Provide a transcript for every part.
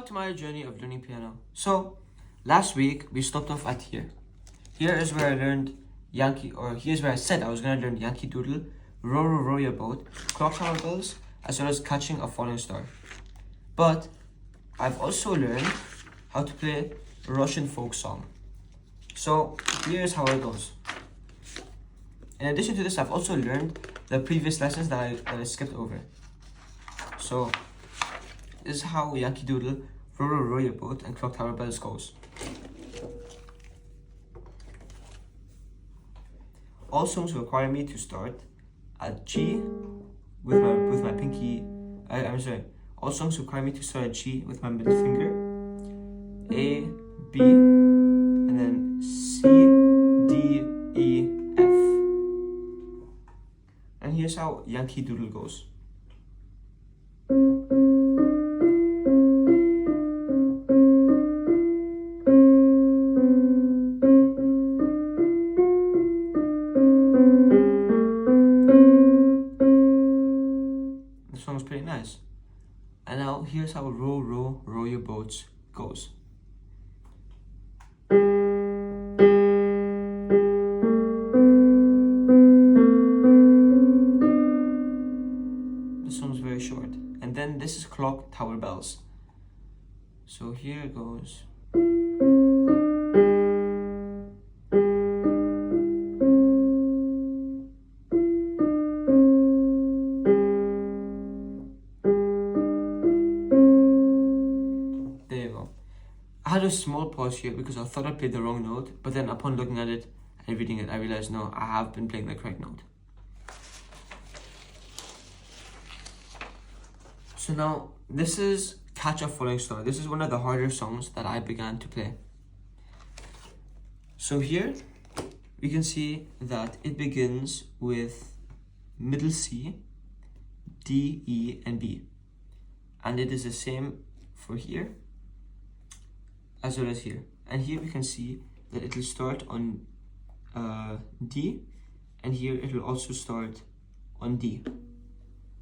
to my journey of learning piano. So, last week we stopped off at here. Here is where I learned Yankee, or here's where I said I was going to learn Yankee Doodle, Row Row Row Your Boat, Clock Tower Bells, as well as Catching a Falling Star. But I've also learned how to play Russian folk song. So, here's how it goes. In addition to this, I've also learned the previous lessons that I skipped over. So, this is how Yankee Doodle, Row Row Row Your Boat, and Clock Tower Bells goes. All songs require me to start at G with my pinky. I'm sorry. All songs require me to start at G with my middle finger, A, B, and then C, D, E, F. And here's how Yankee Doodle goes. The song's pretty nice. And now here's how Row Row Row Your Boats goes. This song's very short. And then this is Clock Tower Bells. So here it goes. There you go. I had a small pause here because I thought I played the wrong note, but then upon looking at it and reading it, I realized no, I have been playing the correct note. So now, this is Catch a Falling Star. This is one of the harder songs that I began to play. So here, we can see that it begins with middle C, D, E, and B. And it is the same for here, as well as here. And here we can see that it will start on D, and here it will also start on D.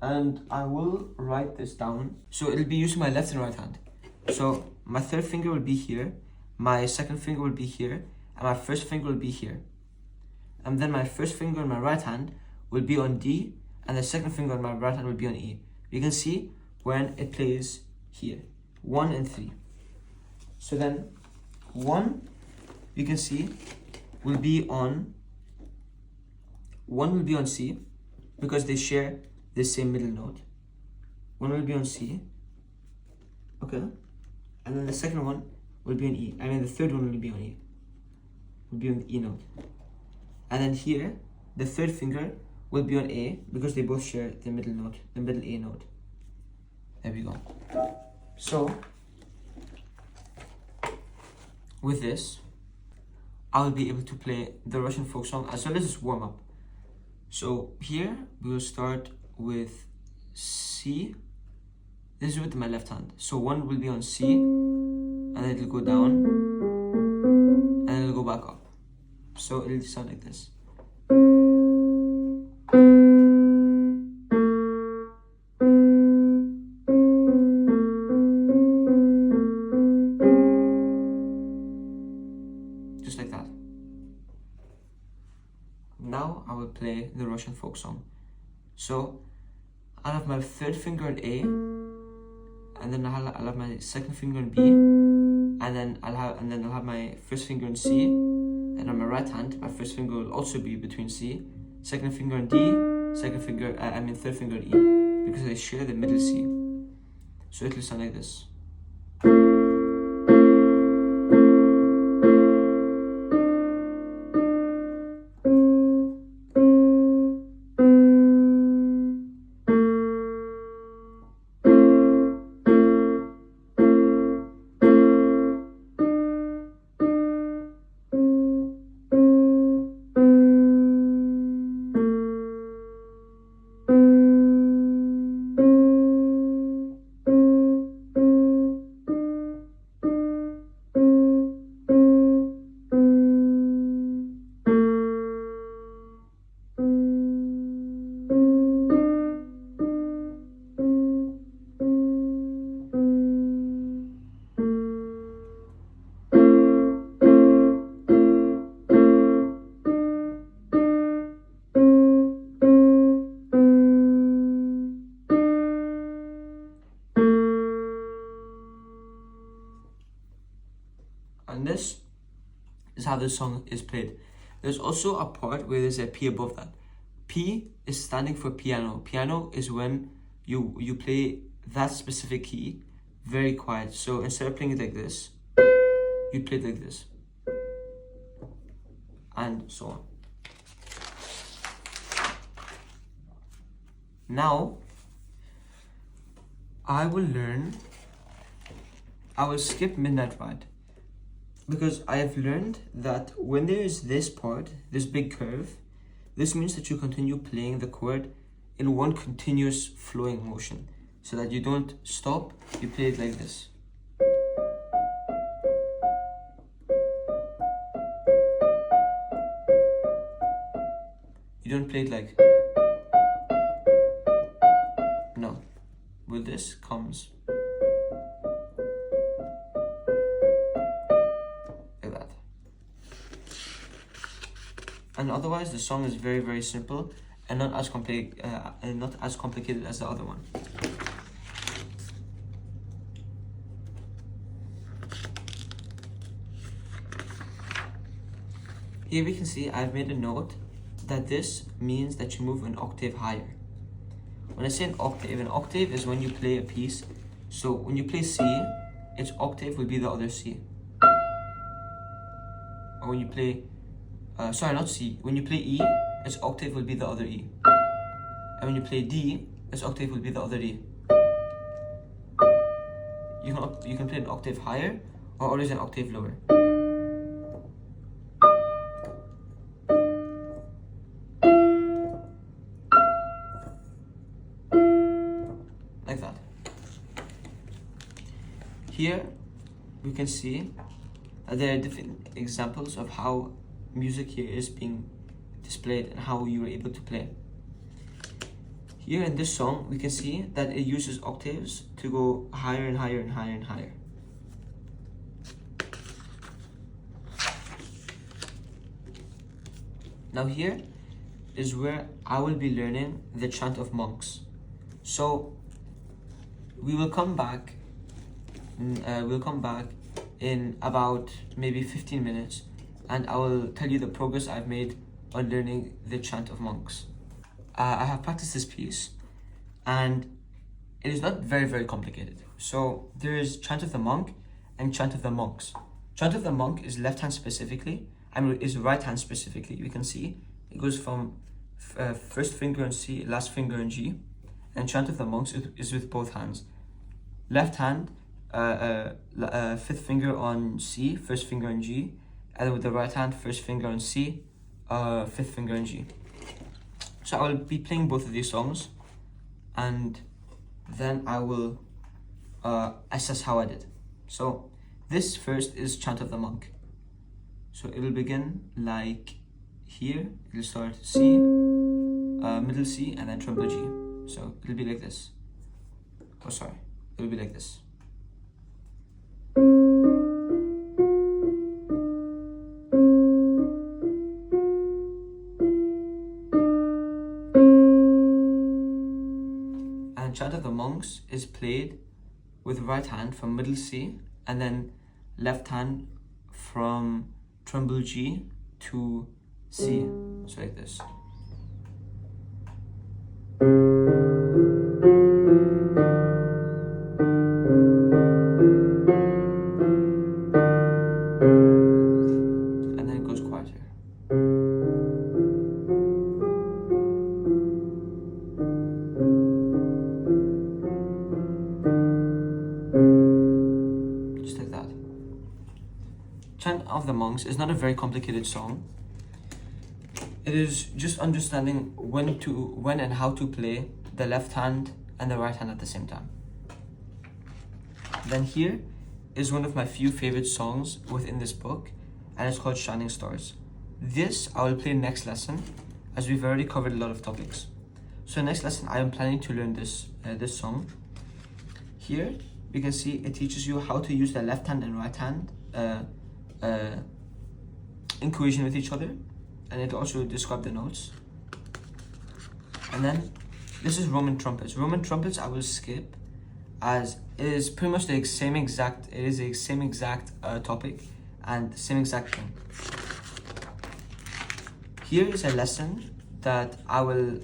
And I will write this down. So it'll be using my left and right hand. So my third finger will be here, my second finger will be here, and my first finger will be here. And then my first finger on my right hand will be on D, and the second finger on my right hand will be on E. You can see when it plays here, 1 and 3. So then 1, you can see, will be on C, because they share the same middle note. 1 will be on C, okay, and then the second one will be on E. I mean the third one will be on E, will be on the E note. And then here, the third finger will be on A, because they both share the middle note, the middle A note. There we go. So, with this, I'll be able to play the Russian folk song as well as its warm-up. So here, we will start with C. This is with my left hand. So 1 will be on C, and then it'll go down, and then it'll go back up. So it'll sound like this. Just like that. Now I will play the Russian folk song. So I'll have my third finger on A, and then I'll have my second finger on B, and then I'll have my first finger on C, and on my right hand, my first finger will also be between C, second finger on D, third finger on E, because they share the middle C. So it will sound like this. how the song is played. There's also a part where there's a P above that. P is standing for piano. Piano is when you play that specific key very quiet. So instead of playing it like this, you play it like this, and so on. Now, I will skip Midnight Ride, because I have learned that when there is this part, this big curve, this means that you continue playing the chord in one continuous flowing motion, so that you don't stop, you play it like this. You don't play it like, no. With this comes like that. And otherwise, the song is very, very simple and not as complicated as the other one. Here we can see I've made a note that this means that you move an octave higher. When I say an octave is when you play a piece. So when you play C, its octave will be the other C. Or when you play, not C. When you play E, its octave will be the other E. And when you play D, its octave will be the other D. You can play an octave higher or always an octave lower. Like that. Here we can see that there are different examples of how music here is being displayed and how you were able to play. Here in this song, we can see that it uses octaves to go higher and higher and higher and higher. Now here is where I will be learning the chant of monks. So we will come back. We'll come back in about maybe 15 minutes, and I will tell you the progress I've made on learning the chant of monks. I have practiced this piece, and it is not very, very complicated. So there is chant of the monk and chant of the monks. Chant of the monk is left hand specifically, is right hand specifically. You can see it goes from first finger on C, last finger on G, and chant of the monks is with both hands. Left hand, fifth finger on C, first finger on G, and then with the right hand, first finger on C, fifth finger on G. So I will be playing both of these songs, and then I will assess how I did. So this first is Chant of the Monk. So it will begin like here. It will start C, middle C, and then treble G. So it will be like this. Oh, sorry. It will be like this. And Chant of the Monks is played with right hand from middle C, and then left hand from treble G to C. So like this. And then it goes quieter. Just like that. Chant of the Monks is not a very complicated song. It is just understanding when and how to play the left hand and the right hand at the same time. Then here is one of my few favorite songs within this book, and it's called Shining Stars. This I will play next lesson, as we've already covered a lot of topics. So next lesson I am planning to learn this song. Here you can see it teaches you how to use the left hand and right hand in cohesion with each other, and it also describes the notes. And then this is Roman trumpets. Roman trumpets I will skip, as it is pretty much the same exact topic and the same exact thing. here is a lesson that I will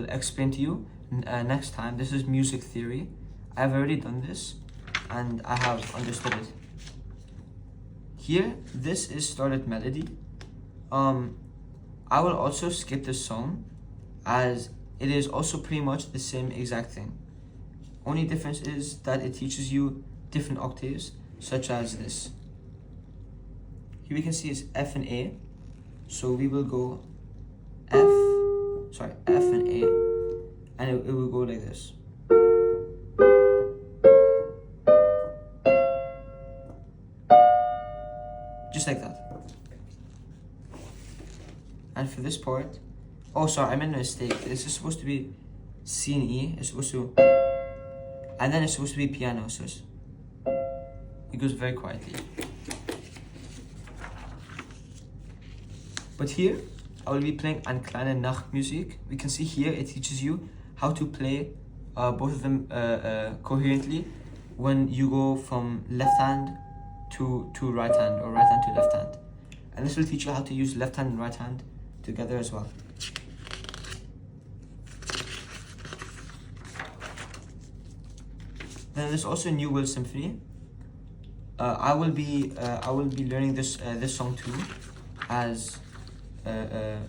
explain to you next time. This is music theory. I've already done this and I have understood it. Here, this is started melody. I will also skip this song as it is also pretty much the same exact thing. Only difference is that it teaches you different octaves, such as this. Here we can see it's F and A. So we will go F and A, and it will go like this. Just like that. And for this part, oh sorry, I made a mistake. This is supposed to be C and E. It's supposed to, and then it's supposed to be piano. So it goes very quietly. But here, I will be playing Eine kleine Nachtmusik. We can see here it teaches you how to play both of them coherently when you go from left hand to right hand, or right hand to left hand. And this will teach you how to use left hand and right hand together as well. Then there's also New World Symphony. I will be learning this song too, as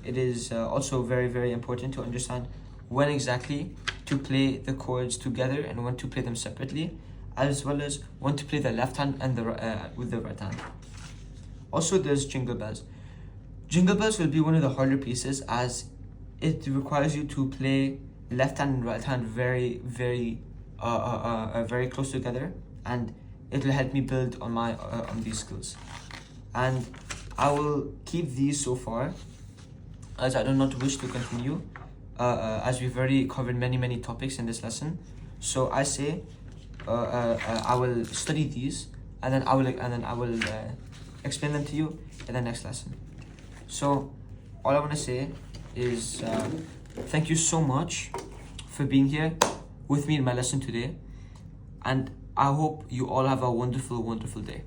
it is also very, very important to understand when exactly to play the chords together and when to play them separately, as well as when to play the left hand and with the right hand. Also, there's Jingle Bells. Jingle Bells will be one of the harder pieces, as it requires you to play left hand and right hand very, very, very close together, and it will help me build on my on these skills. And I will keep these so far, as I do not wish to continue, as we've already covered many topics in this lesson. So I say I will study these, and then I will explain them to you in the next lesson. So all I want to say is thank you so much for being here with me in my lesson today, and I hope you all have a wonderful day.